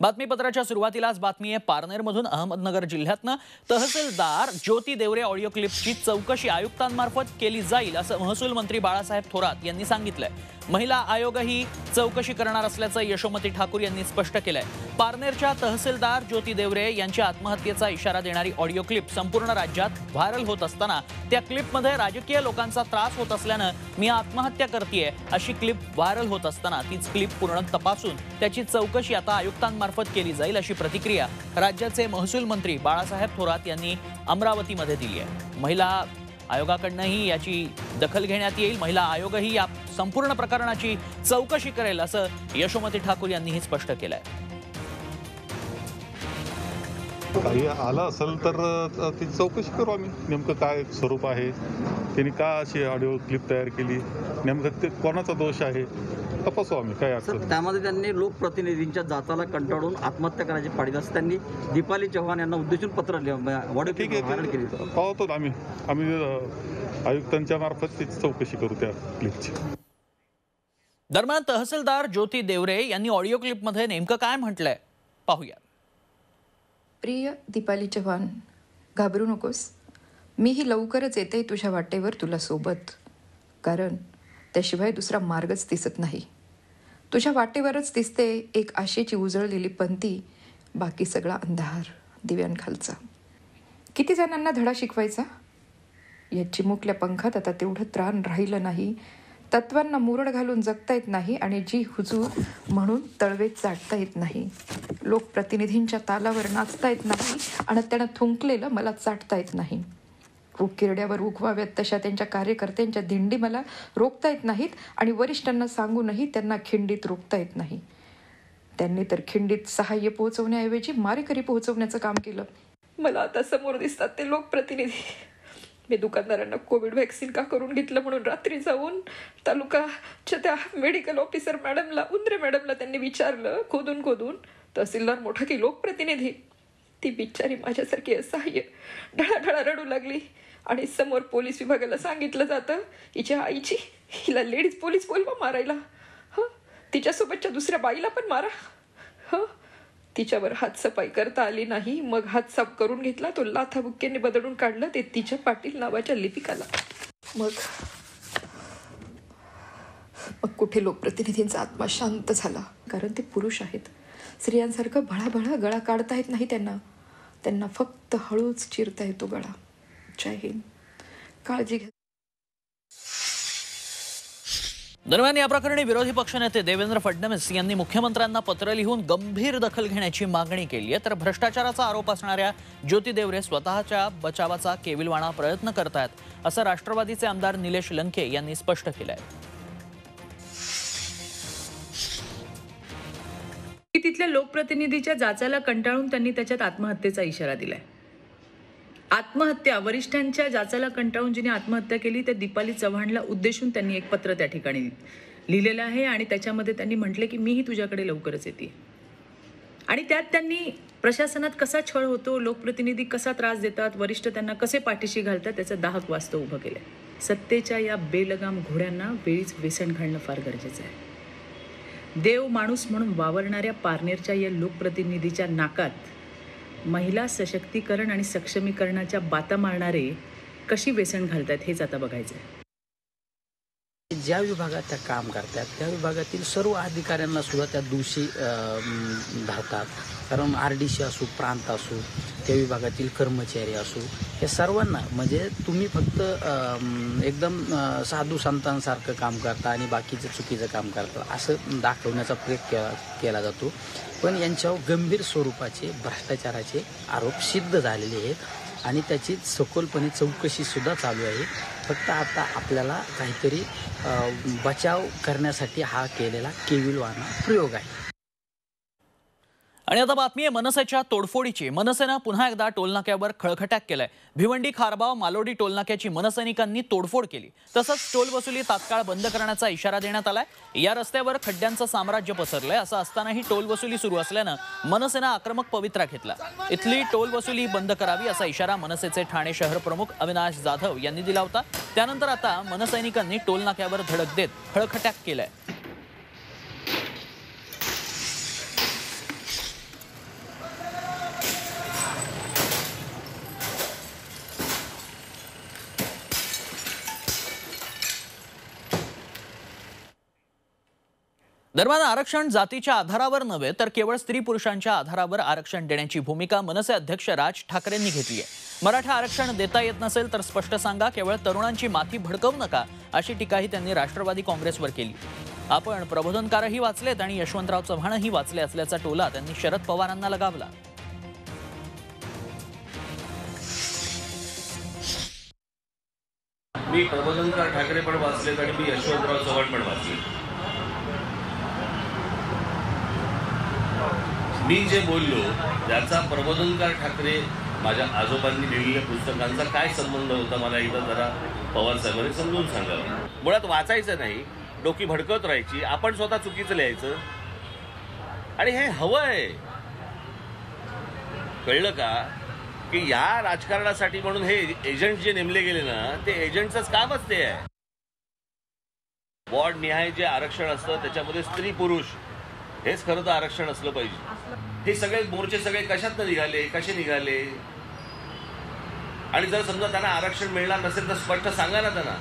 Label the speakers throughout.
Speaker 1: बातमीपत्राच्या सुरुवातीलाच बातमी आहे पारनेरमधून अहमदनगर जिल्ह्यातनं तहसीलदार ज्योती देवरे ऑडिओ क्लिपची चौकशी आयुक्तांमार्फत केली जाईल असं महसूल मंत्री बाळासाहेब थोरात यांनी सांगितलंय। महिला आयोगही चौकशी करणार असल्याचं यशोमती ठाकूर यांनी स्पष्ट केलंय। पारनेरच्या तहसीलदार ज्योती देवरे यांच्या आत्महत्येचा इशारा देणारी ऑडिओ क्लिप संपूर्ण राज्यात व्हायरल होत असताना त्या क्लिपमध्ये राजकीय लोकांचा त्रास होत असल्यानं मी आत्महत्या करतेय अशी क्लिप व्हायरल होत असताना तीच क्लिप पूर्ण तपासून त्याची चौकशी आता आयुक्तांमार्फत केली जाईल अशी प्रतिक्रिया राज्याचे महसूल मंत्री बाळासाहेब थोरात यांनी अमरावतीमध्ये दिली आहे। महिला आयोगाकडूनही याची दखल घेण्यात येईल। महिला आयोगही या संपूर्ण प्रकरणाची चौकशी करेल असं यशोमती ठाकूर यांनीही स्पष्ट केलंय।
Speaker 2: काही आलं असेल तर ती चौकशी करू आम्ही, नेमकं काय स्वरूप आहे, त्यांनी का अशी ऑडिओ क्लिप तयार केली, नेमकं ते कोणाचा दोष आहे तपासू आम्ही काय असेल।
Speaker 3: त्यामध्ये त्यांनी लोकप्रतिनिधींच्या जाचाला कंटाळून आत्महत्या करायची पाळली असं त्यांनी दीपाली चव्हाण यांना उद्देशून पत्र ऑडिओ क्लिप व्हायरल केली।
Speaker 2: पाहतो आम्ही आयुक्तांच्या मार्फत ती चौकशी करू त्या क्लिपची।
Speaker 1: दरम्यान तहसीलदार ज्योती देवरे यांनी ऑडिओ क्लिपमध्ये नेमकं काय म्हटलंय पाहूया।
Speaker 4: प्रिय दीपाली चव्हाण, घाबरू नकोस, मीही लवकरच येते तुझ्या वाटेवर तुला सोबत, कारण त्याशिवाय दुसरा मार्गच दिसत नाही। तुझ्या वाटेवरच दिसते एक आशेची उजळलेली पंती, बाकी सगळा अंधार दिव्यांखालचा। किती जणांना धडा शिकवायचा, या चिमुकल्या पंखात आता तेवढं त्राण राहिलं नाही। तत्वांना मुरड घालून जगता येत नाही आणि जी हुजूर म्हणून तळवे चाटता येत नाही। लोकप्रतिनिधींच्या तालावर नाचता येत नाही आणि त्यांना थुंकलेलं मला चाटता येत नाही। किरड्यावर उगवाव्यात तशा त्यांच्या कार्यकर्त्यांच्या दिंडी मला रोखता येत नाहीत आणि वरिष्ठांना सांगूनही त्यांना खिंडीत रोखता येत नाही। त्यांनी तर खिंडीत सहाय्य पोहोचवण्याऐवजी मारेकरी पोहोचवण्याचं काम केलं। मला आता समोर दिसतात ते लोकप्रतिनिधी। मी दुकानदारांना कोविड व्हॅक्सिन का करून घेतलं म्हणून रात्री जाऊन तालुकाच्या त्या मेडिकल ऑफिसर मॅडमला, उंद्रे मॅडमला त्यांनी विचारलं खोदून तहसीलदार मोठा की लोकप्रतिनिधी। ती बिचारी माझ्यासारखी असहाय्य ढळाढळा रडू लागली आणि समोर पोलीस विभागाला सांगितलं जातं हिच्या आईची, हिला लेडीज पोलीस बोलवा मारायला, तिच्यासोबतच्या दुसऱ्या बाईला पण मारा। तिच्यावर हातसफाई करता आली नाही, मग हात साफ करून घेतला, तो लाथाबुक्क्याने बदलून काढलं ते तिच्या पाटील नावाच्या लिपिकाला। मग कुठे लोकप्रतिनिधींचा आत्मा शांत झाला, कारण ते पुरुष आहेत। स्त्रियांसारखं भळाभळा गळा काढता येत नाही त्यांना फक्त हळूच चिरता येतो गळा। जय हिंद, काळजी घ्या।
Speaker 1: दरम्यान या प्रकरणी विरोधी पक्षनेते देवेंद्र फडणवीस यांनी मुख्यमंत्र्यांना पत्र लिहून गंभीर दखल घेण्याची मागणी केली आहे। तर भ्रष्टाचाराचा आरोप असणाऱ्या ज्योती देवरे स्वतःच्या बचावाचा केविलवाणा प्रयत्न करतायत असं राष्ट्रवादीचे आमदार निलेश लंके यांनी स्पष्ट केलंय।
Speaker 5: तिथल्या लोकप्रतिनिधीच्या जाचाला कंटाळून त्यांनी त्याच्यात आत्महत्येचा इशारा दिलाय। आत्महत्या वरिष्ठांच्या जाचाला कंटाळून जिने आत्महत्या केली त्या दीपाली चव्हाणला उद्देशून त्यांनी एक पत्र त्या ठिकाणी लिहिलेलं आहे आणि त्याच्यामध्ये त्यांनी म्हटले की मीही तुझ्याकडे लवकरच येते। आणि त्यात त्यांनी प्रशासनात कसा छळ होतो, लोकप्रतिनिधी कसा त्रास देतात, वरिष्ठ त्यांना कसे पाठीशी घालतात त्याचं दाहक वास्तव उभं केलंय। सत्तेच्या या बेलगाम घोड्यांना वेळीच वेसण घालणं फार गरजेचं आहे। देव माणूस म्हणून वावरणाऱ्या पारनेरच्या या लोकप्रतिनिधीच्या नाकात महिला सशक्तीकरण आणि सक्षमीकरणाच्या बाता मारणारे कशी वेसण घालतात हेच आता बघायचं आहे।
Speaker 6: ज्या विभागात त्या काम करतात त्या विभागातील सर्व अधिकाऱ्यांना सुद्धा त्या दोषी धरतात, कारण RDC असो, प्रांत असो, त्या विभागातील कर्मचारी असो, या सर्वांना म्हणजे तुम्ही फक्त एकदम साधू संतांसारखं काम करता आणि बाकीचं चुकीचं काम करता असं दाखवण्याचा प्रयत्न केला जातो। पण यांच्यावर गंभीर स्वरूपाचे भ्रष्टाचाराचे आरोप सिद्ध झालेले आहेत आणि त्याची सखोलपणे चौकशी सुद्धा चालू आहे। फक्त आता आपल्याला काहीतरी बचाव करण्यासाठी हा केलेला केविलवाणा प्रयोग आहे।
Speaker 1: आणि आता बातमी आहे मनसेच्या तोडफोडीची। मनसेनं पुन्हा एकदा टोलनाक्यावर खळखटाक केलाय। भिवंडी, खारबाव, मालोडी टोलनाक्याची मनसैनिकांनी तोडफोड केली। तसंच टोल वसुली तात्काळ बंद करण्याचा इशारा देण्यात आलाय। या रस्त्यावर खड्ड्यांचं साम्राज्य पसरलंय असं असतानाही टोल वसुली सुरू असल्यानं मनसेनं आक्रमक पवित्रा घेतला। इथली टोल वसुली बंद करावी असा इशारा मनसेचे ठाणे शहर प्रमुख अविनाश जाधव यांनी दिला होता। त्यानंतर आता मनसैनिकांनी टोलनाक्यावर धडक देत खळखटाक केलाय। दरम्यान आरक्षण जातीच्या आधारावर नव्हे तर केवळ स्त्री पुरुषांच्या आधारावर आरक्षण देण्याची भूमिका मनसे अध्यक्ष राज ठाकरेंनी घेतली आहे। मराठा आरक्षण देता येत नसेल तर स्पष्ट सांगा, केवळ तरुणांची माथी भडकवू नका, अशी टीकाही त्यांनी राष्ट्रवादी काँग्रेसवर केली। आपण प्रबोधनकारही वाचलेत आणि यशवंतराव चव्हाणही वाचले असल्याचा टोला त्यांनी शरद पवारांना लगावला।
Speaker 7: मी प्रबोधनकार ठाकरे पण वाचलेत आणि मी यशवंतराव चव्हाण पण वाचले। मी जे बोललो त्याचा प्रबोधनकार ठाकरे माझ्या आजोबांनी लिहिलेल्या पुस्तकांचा काय संबंध होता, मला एकदा जरा पवार साहेबांनी समजून सांगावं। मुळात वाचायचं नाही, डोकी भडकत राहायची, आपण स्वतः चुकीचं लिहायचं आणि हे हवंय। कळलं का की या राजकारणासाठी म्हणून हे एजंट जे नेमले गेले ना, ते एजंटचंच कामच ते आहे। वॉर्ड निहाय जे आरक्षण असतं त्याच्यामध्ये स्त्री पुरुष हेच खरं तर आरक्षण असलं पाहिजे। हे सगळे मोर्चे सगळे कशात निघाले, कसे निघाले, आणि जर समजा त्यांना आरक्षण मिळणार नसेल तर स्पष्ट सांगा ना त्यांना।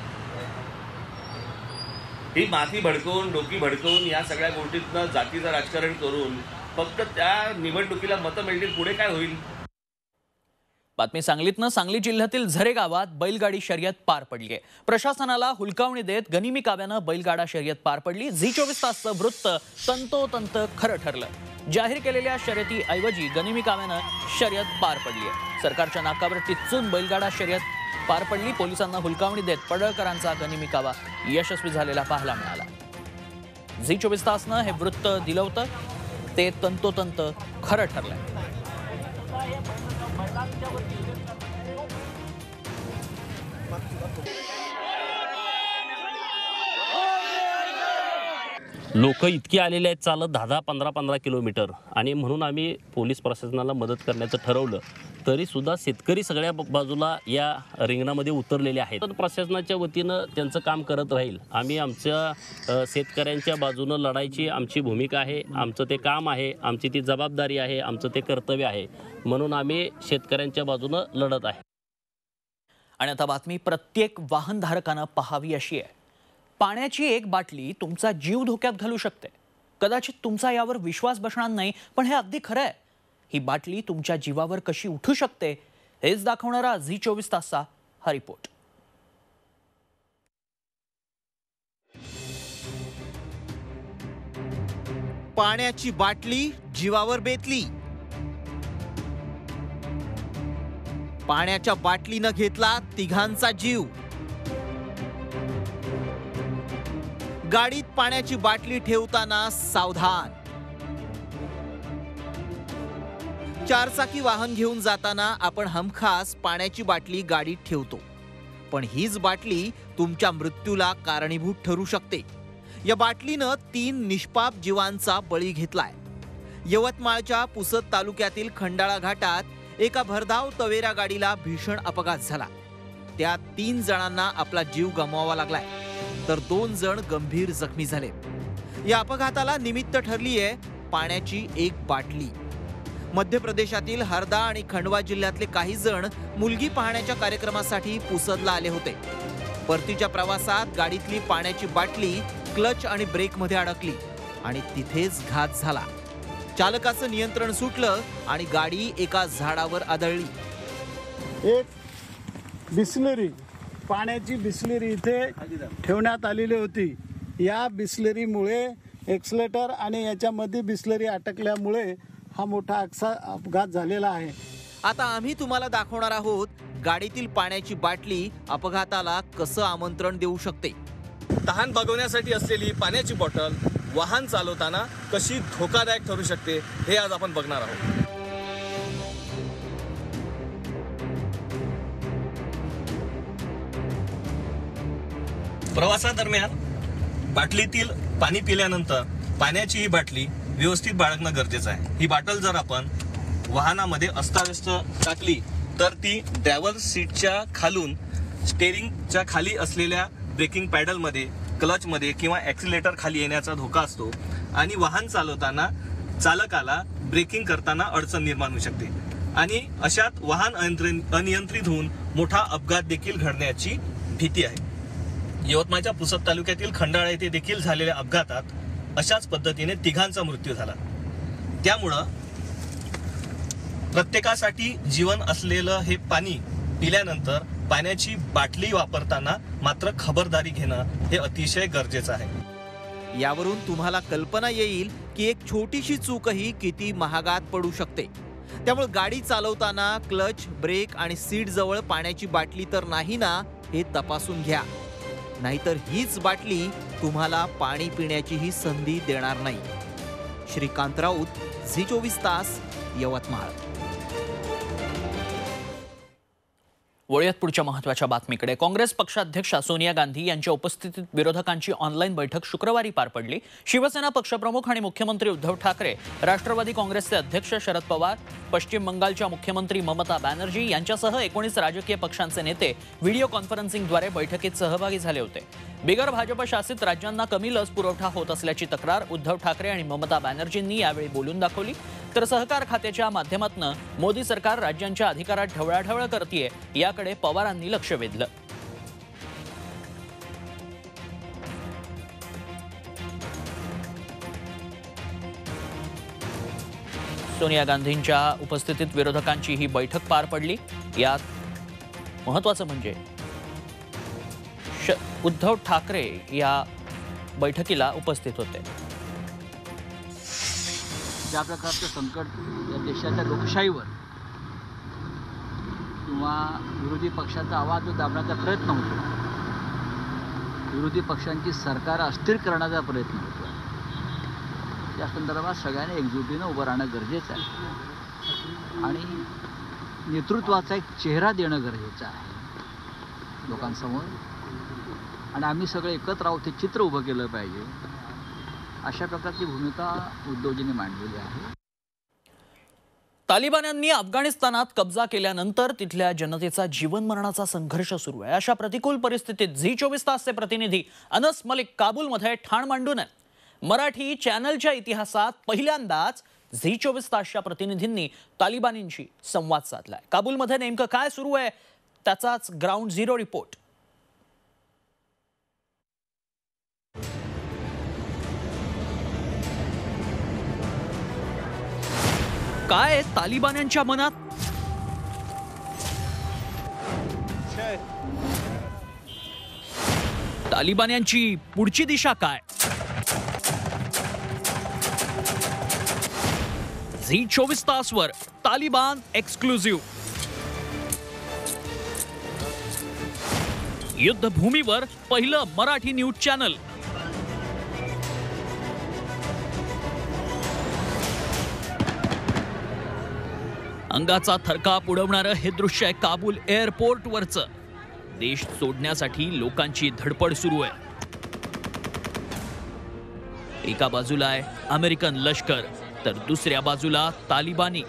Speaker 7: ही माथी भडकवून, डोकी भडकवून, या सगळ्या गोष्टीतनं जातीचं राजकारण करून फक्त त्या निवडणुकीला मतं मिळतील, पुढे काय होईल?
Speaker 1: बातमी सांगलीतनं। सांगली जिल्ह्यातील झरे गावात बैलगाडी शर्यत पार पडली आहे। प्रशासनाला हुलकावणी देत गनिमी काव्यानं बैलगाडा शर्यत पार पडली। झी 24 तासचं वृत्त तंतोतंत खरं ठरलं। जाहीर केलेल्या शर्यतीऐवजी गनिमी काव्यानं शर्यत पार पडली आहे। सरकारच्या नाकावर टिच्चून बैलगाडा शर्यत पार पडली। पोलिसांना हुलकावणी देत पडळकरांचा गनिमी कावा यशस्वी झालेला पाहायला मिळाला। झी 24 तासनं हे वृत्त दिलं होतं, ते तंतोतंत खरं ठरलंय।
Speaker 8: लोक इतके आलेले आहेत चालत 10-10, 15-15 किलोमीटर, आणि म्हणून आम्ही पोलीस प्रशासनाला मदत करण्याचं ठरवलं, तरी सुद्धा शेतकरी सगळ्या बाजूला या रिंगणामध्ये उतरलेले आहेत। तर प्रशासनाच्या वतीनं त्यांचं काम करत राहील। आम्ही आमच्या शेतकऱ्यांच्या बाजूनं लढायची आमची भूमिका आहे, आमचं ते काम आहे, आमची ती जबाबदारी आहे, आमचं ते कर्तव्य आहे, म्हणून आम्ही शेतकऱ्यांच्या बाजूनं लढत आहे।
Speaker 1: आणि आता बातमी प्रत्येक वाहनधारकानं पाहावी अशी आहे। पाण्याची एक बाटली तुमचा जीव धोक्यात घालू शकते। कदाचित तुमचा यावर विश्वास बसणार नाही, पण हे अगदी खरं आहे। ही बाटली तुमच्या जीवावर कशी उठू शकते हेच दाखवणारा झी 24 तासचा हा रिपोर्ट।
Speaker 9: पाण्याची बाटली जीवावर बेतली। पाण्याच्या बाटलीनं घेतला तिघांचा जीव। गाडीत पाण्याची बाटली ठेवताना सावधान। चारचाकी वाहन घेऊन जाताना आपण हमखास पाण्याची बाटली गाडीत ठेवतो, पण हीच बाटली तुमच्या मृत्यूला कारणीभूत ठरू शकते। या बाटलीनं 3 निष्पाप जीवांचा बळी घेतलाय। यवतमाळच्या पुसद तालुक्यातील खंडाळा घाटात एका भरधाव तवेरा गाडीला भीषण अपघात झाला। त्यात 3 जणांना आपला जीव गमवावा लागलाय, तर 2 जण गंभीर जखमी झाले। या अपघाताला निमित्त ठरली आहे पाण्याची एक बाटली। मध्य प्रदेशातील हरदा आणि खंडवा जिल्ह्यातले काही जण मुलगी पाहण्याच्या कार्यक्रमासाठी पुसदला आले होते। परतीच्या प्रवासात गाडीतली पाण्याची बाटली क्लच आणि ब्रेकमध्ये अडकली आणि तिथेच घात झाला। चालकाचं नियंत्रण सुटलं आणि गाडी एका झाडावर आदळली।
Speaker 10: एक बिस्लरी, पाण्याची बिस्लरी इथे ठेवण्यात आलेली होती। या बिस्लरीमुळे एक्सलेटर आणि याच्यामध्ये बिस्लरी अटकल्यामुळे हा मोठा अपघात झालेला आहे।
Speaker 9: आता आम्ही तुम्हाला दाखवणार आहोत गाडीतील पाण्याची बाटली अपघाताला कसं आमंत्रण देऊ शकते।
Speaker 11: तहान भागवण्यासाठी असलेली पाण्याची बॉटल वाहन चालवताना कशी धोकादायक ठरू शकते हे आज आपण बघणार आहोत। प्रवासादरम्यान बाटलीतील पाणी पिल्यानंतर पाण्याची ही बाटली व्यवस्थित बाळगणं गरजेचं आहे। ही बाटल जर आपण वाहनामध्ये अस्ताव्यस्त टाकली तर ती ड्रायव्हर सीटच्या खालून स्टेअरिंगच्या खाली असलेल्या ब्रेकिंग पॅडलमध्ये, क्लचमध्ये किंवा ॲक्सिलेटर खाली येण्याचा धोका असतो आणि वाहन चालवताना चालकाला ब्रेकिंग करताना अडचण निर्माण होऊ शकते आणि अशात वाहन अनियंत्रित होऊन मोठा अपघात देखील घडण्याची भीती आहे। यवतमाळच्या पुसद तालुक्यातील खंडाळा येथे देखील झालेल्या अपघातात अशाच पद्धतीने तिघांचा मृत्यू झाला. त्यामुळं प्रत्येकासाठी जीवन असलेलं हे पाणी पिल्यानंतर पाण्याची बाटली वापरताना मात्र खबरदारी घेणं हे अतिशय गरजेचं आहे.
Speaker 9: यावरून तुम्हाला कल्पना येईल की एक छोटीशी चूकही किती महागात पडू शकते. त्यामुळे गाडी चालवताना क्लच, ब्रेक आणि सीट जवळ पाण्याची बाटली तर नाही ना, हे तपासून घ्या. नाहीतर हीच बाटली तुम्हाला पाणी पिण्याचीही संधी देणार नाही. श्रीकांत राऊत, झी24 तास, यवतमाळ.
Speaker 1: वळूयात पुढच्या महत्त्वाच्या बातमीकडे. काँग्रेस पक्षाध्यक्षा सोनिया गांधी यांच्या उपस्थितीत विरोधकांची ऑनलाईन बैठक शुक्रवारी पार पडली. शिवसेना पक्षप्रमुख आणि मुख्यमंत्री उद्धव ठाकरे, राष्ट्रवादी काँग्रेसचे अध्यक्ष शरद पवार, पश्चिम बंगालच्या मुख्यमंत्री ममता बॅनर्जी यांच्यासह 19 राजकीय पक्षांचे नेते व्हिडिओ कॉन्फरन्सिंगद्वारे बैठकीत सहभागी झाले होते. बिगर भाजप शासित राज्यांना कमी लस पुरवठा होत असल्याची तक्रार उद्धव ठाकरे आणि ममता बॅनर्जींनी यावेळी बोलून दाखवली. तर सहकार खात्याच्या माध्यमातून मोदी सरकार राज्यांच्या अधिकारात ढवळाढवळ करतेय याकडे पवारांनी लक्ष वेधलं. सोनिया गांधींच्या उपस्थितीत विरोधकांची ही बैठक पार पडली. यात महत्त्वाचं म्हणजे उद्धव ठाकरे या बैठकीला उपस्थित होते.
Speaker 6: ज्या प्रकारचं संकट या देशाच्या लोकशाहीवर किंवा विरोधी पक्षाचा आवाज जो दाबण्याचा प्रयत्न होतो, विरोधी पक्षांची सरकार अस्थिर करण्याचा प्रयत्न होतो, त्या संदर्भात सगळ्यांनी एकजुटीनं उभं राहणं गरजेचं आहे आणि नेतृत्वाचा एक चेहरा देणं गरजेचं आहे लोकांसमोर. आणि आम्ही सगळे एकत्र आहोत हे चित्र उभं केलं पाहिजे, अशा प्रकारची भूमिका उद्धवजींनी मांडलेली आहे.
Speaker 1: तालिबान्यांनी अफगाणिस्तानात कब्जा केल्यानंतर तिथल्या जनतेचा जीवन मरणाचा संघर्ष सुरू आहे. अशा प्रतिकूल परिस्थितीत झी24 तासचे प्रतिनिधी अनस मलिक काबूलमध्ये ठाण मांडून आहेत. मराठी चॅनलच्या इतिहासात पहिल्यांदाच झी24 तासच्या प्रतिनिधींनी तालिबानींशी संवाद साधलाय. काबूलमध्ये नेमकं काय सुरू आहे त्याचाच ग्राउंड झिरो रिपोर्ट. काय तालिबान्यांच्या मनात? तालिबान्यांची पुढची दिशा काय? झी24 तासवर तालिबान एक्सक्लुझिव्ह. युद्धभूमीवर पहिलं मराठी न्यूज चॅनल. अंगाचा थरकाप उडवणारं हे दृश्य आहे काबूल एअरपोर्टवरचं. देश सोडण्यासाठी लोकांची धडपड सुरू आहे. एका बाजूला आहे अमेरिकन लष्कर तर दुसऱ्या बाजूला तालिबानी.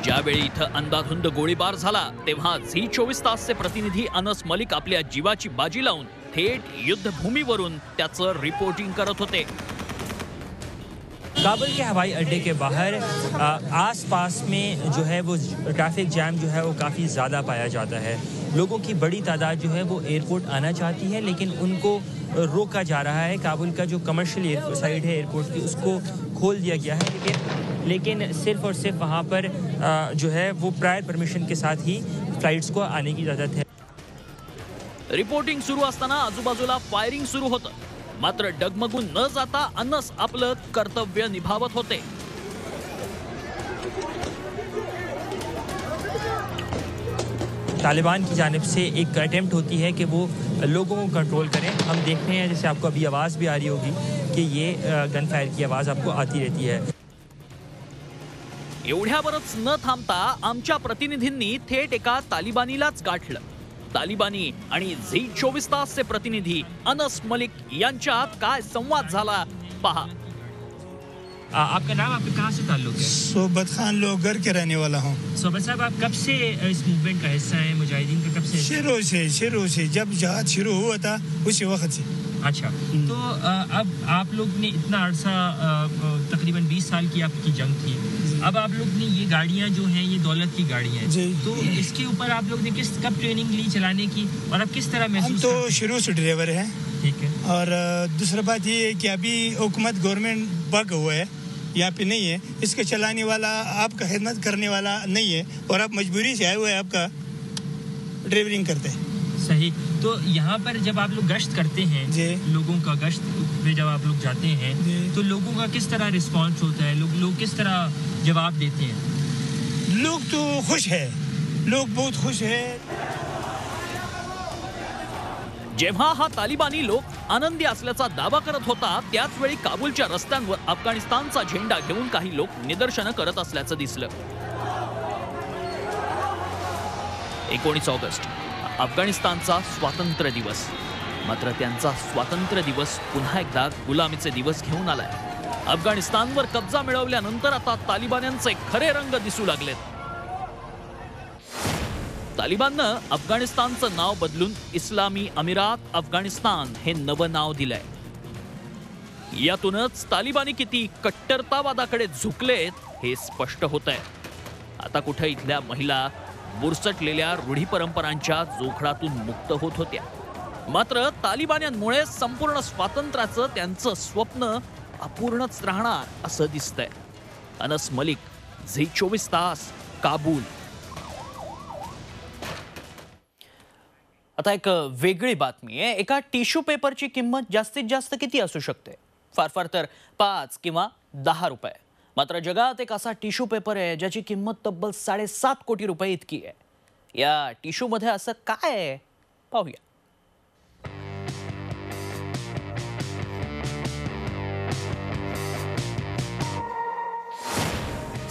Speaker 1: ज्यावेळी इथं अंधाधुंद गोळीबार झाला तेव्हा झी24 तासचे प्रतिनिधी अनस मलिक आपल्या जीवाची बाजी लावून थेट युद्धभूमीवरून त्याचं रिपोर्टिंग करत होते.
Speaker 12: काबुल के हवाई अड्डे के बाहर आसपास में जो है वो ट्रैफिक जैम जो है वो काफ़ी ज़्यादा पाया जाता है. लोगों की बड़ी तादाद जो है वो एयरपोर्ट आना चाहती है लेकिन उनको रोका जा रहा है. काबुल का जो कमर्शियल साइड है एयरपोर्ट की उसको खोल दिया गया है लेकिन सिर्फ और सिर्फ वहाँ पर जो है वो प्रायर परमिशन के साथ ही फ्लाइट्स को आने की इजाज़त है.
Speaker 1: रिपोर्टिंग सुरू असताना आजूबाजूला फायरिंग सुरू होतं. मात्र डगमगून न जाता अनस आपलं कर्तव्य निभावत होते.
Speaker 12: तालिबान की जानिब से एक अटेम्प्ट होती है कि वो लोगों को कंट्रोल करें. हम देखते हैं जैसे आपको अभी आवाज़ भी आ रही होगी कि ये गन फायर की आवाज़ आपको आती रहती है.
Speaker 1: एवढ्यावरच न थांबता आमच्या प्रतिनिधींनी थेट एका तालिबानीलाच गाठलं. तालिबानी आणि झी24 तासचे प्रतिनिधी अनस मलिक यांच्यात काय संवाद झाला पहा.
Speaker 12: आपका नाम, आपका कहाँ से ताल्लुक है?
Speaker 13: सोबत खान लोगर के रहने वाला हूँ.
Speaker 12: सोबत साहब, आप कब से इस मूवमेंट का हिस्सा हैं? मुजाहिदीन का कब से?
Speaker 13: शुरू से जब जहाद शुरू हुआ था उसी वक्त से.
Speaker 12: अच्छा, तो अब आप लोग ने इतना अरसा तकरीबन 20 साल की आपकी जंग थी. अब आप लोग ने ये गाड़ियाँ जो हैं ये दौलत की गाड़ियाँ हैं, तो इसके ऊपर आप लोग ने कब ट्रेनिंग ली चलाने की और अब किस तरह महसूस?
Speaker 13: हम तो शुरू से ड्राइवर हैं.
Speaker 12: ठीक है.
Speaker 13: और दूसरा बात ये है कि अभी हुकूमत गवर्नमेंट बग हुआ है, यहाँ पे नहीं है, इसके चलाने वाला आपका खिदमत करने वाला नहीं है और आप मजबूरी से आए हुए आपका ड्राइवरिंग करते हैं।
Speaker 12: सही। तो यहाँ पर जब आप लोग गश्त करते हैं, लोगों का गश्त पे जब आप लोग जाते हैं तो लोगों का किस तरह रिस्पांस होता है, लोग किस तरह जवाब देते हैं?
Speaker 13: लोग तो खुश है, लोग बहुत खुश है।
Speaker 1: जेव्हा हा तालिबानी लोक आनंदी असल्याचा दावा करत होता त्याच वेळी काबूलच्या रस्त्यांवर अफगाणिस्तानचा झेंडा घेऊन काही लोक निदर्शनं करत असल्याचं दिसलं। 19 ऑगस्ट अफगाणिस्तानचा स्वातंत्र्य दिवस, मात्र त्यांचा स्वातंत्र्य दिवस पुन्हा एकदा गुलामीचे दिवस घेऊन आलाय। अफगाणिस्तानवर कब्जा मिळवल्यानंतर आता तालिबान्यांचे खरे रंग दिसू लागलेत। तालिबाननं अफगाणिस्तानचं नाव बदलून इस्लामी अमिरात अफगाणिस्तान हे नवं नाव दिलंय। यातूनच तालिबानी किती कट्टरतावादाकडे झुकलेत हे स्पष्ट होतंय। आता कुठे इथल्या महिला बुरसटलेल्या रूढी परंपरांच्या जोखडातून मुक्त होत होत्या, मात्र तालिबान्यांमुळे संपूर्ण स्वातंत्र्याचं त्यांचं स्वप्न अपूर्णच राहणार असं दिसतंय। अनस मलिक, झी 24 तास, काबूल। आता एक वेगळी बातमी आहे। एका टिश्यू पेपरची किंमत जास्तीत जास्त किती असू शकते? फार फार तर 5 किंवा 10 रुपये। मात्र जगात एक असा टिश्यू पेपर आहे ज्याची किंमत तब्बल 7.5 कोटी रुपये इतकी आहे। या टिश्यू मध्ये असं काय आहे पाहूया।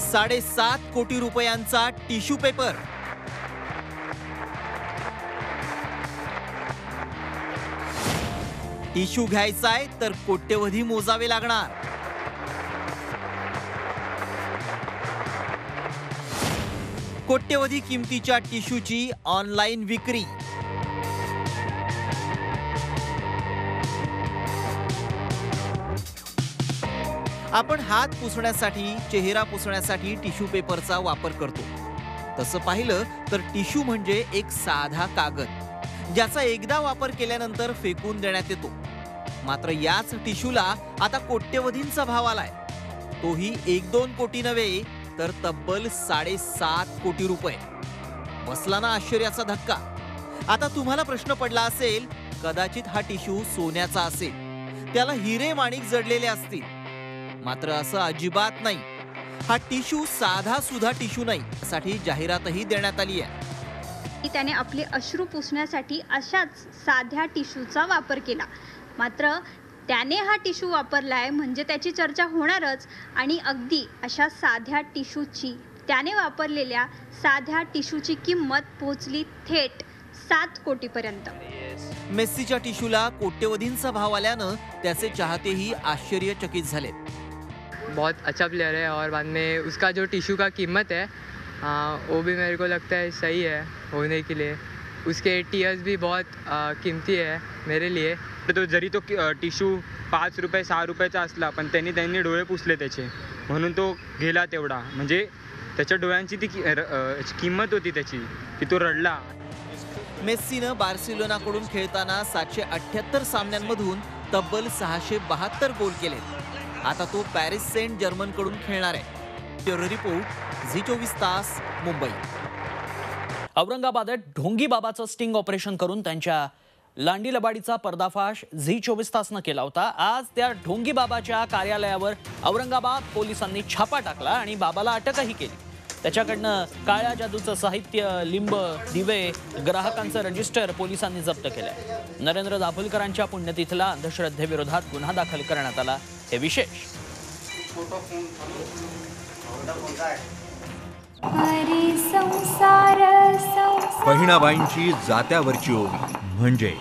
Speaker 9: 7.5 कोटी रुपयांचा टिश्यू पेपर। टिश्यू घ्यायचाय तर कोट्यवधी मोजावे लागणार। कोट्यवधी किमतीच्या टिश्यूची ऑनलाईन विक्री। आपण हात पुसण्यासाठी, चेहरा पुसण्यासाठी टिश्यू पेपरचा वापर करतो। तसं पाहिलं तर टिश्यू म्हणजे एक साधा कागद ज्याचा एकदा वापर केल्यानंतर फेकून देण्यात येतो। मात्र याच टिश्यूला आता कोट्यवधींचा भाव आलाय, तोही 1-2 कोटी नव्हे तर तब्बल 7.5 कोटी रुपये। बसला ना आश्चर्याचा धक्का? आता तुम्हाला प्रश्न पडला असेल, कदाचित हा टिश्यू सोन्याचा असेल, त्याला हिरे माणिक जडलेले असतील। मात्र असं अजिबात नाही। हा टिश्यू साधा सुद्धा टिश्यू नाही, यासाठी जाहिरातही देण्यात आली आहे।
Speaker 14: त्याने आपले अश्रू पुसण्यासाठी अशाच साध्या टिश्यूचा वापर केला, मात्र त्याने हा टिश्यू वापरलाय म्हणजे त्याची चर्चा होणारच। आणि अगदी अशा साध्या टिश्यूची, त्याने वापरलेल्या साध्या टिश्यूची किंमत पोहोचली थेट 7 कोटीपर्यंत।
Speaker 9: मेस्सीच्या टिश्यूला कोट्यवधींचा भाव आल्यानं त्याचे चाहतेही आश्चर्यचकित झाले।
Speaker 15: बहुत अच्छा प्लेयर है और बाद में उसका जो टिश्यू का कीमत है वो भी मेरे को लगता है सही है होने के लिए। उसके टीयर्स भी बहुत किमती है मेरे लिए।
Speaker 16: तो जरी तो टिश्यू 5 रुपये 6 रुपयाचा असला पण त्यांनी डोळे पुसले त्याचे, म्हणून तो गेला तेवढा। म्हणजे त्याच्या डोळ्यांची ती किंमत होती त्याची, की तो रडला।
Speaker 9: मेस्सीनं बार्सिलोनाकडून खेळताना 778 सामन्यांमधून तब्बल 672 गोल केले। आता तो पॅरिस सेंट जर्मनकडून खेळणार आहे। ब्युरो रिपोर्ट, झी 24 तास, मुंबई।
Speaker 1: औरंगाबादात ढोंगी बाबाचं स्टिंग ऑपरेशन करून त्यांच्या लांडी लबाडीचा पर्दाफाश झी 24 तासनं केला होता। आज त्या ढोंगी बाबाच्या कार्यालयावर औरंगाबाद पोलिसांनी छापा टाकला आणि बाबाला अटकही केली। त्याच्याकडनं काळ्या जादूचं साहित्य, लिंब, दिवे, ग्राहकांचं रजिस्टर पोलिसांनी जप्त केलंय। नरेंद्र दाभोलकरांच्या पुण्यतिथीला अंधश्रद्धेविरोधात गुन्हा दाखल करण्यात आला, हे विशेष।
Speaker 17: बहिणाबाईंची जात्यावरची ओवी म्हणजे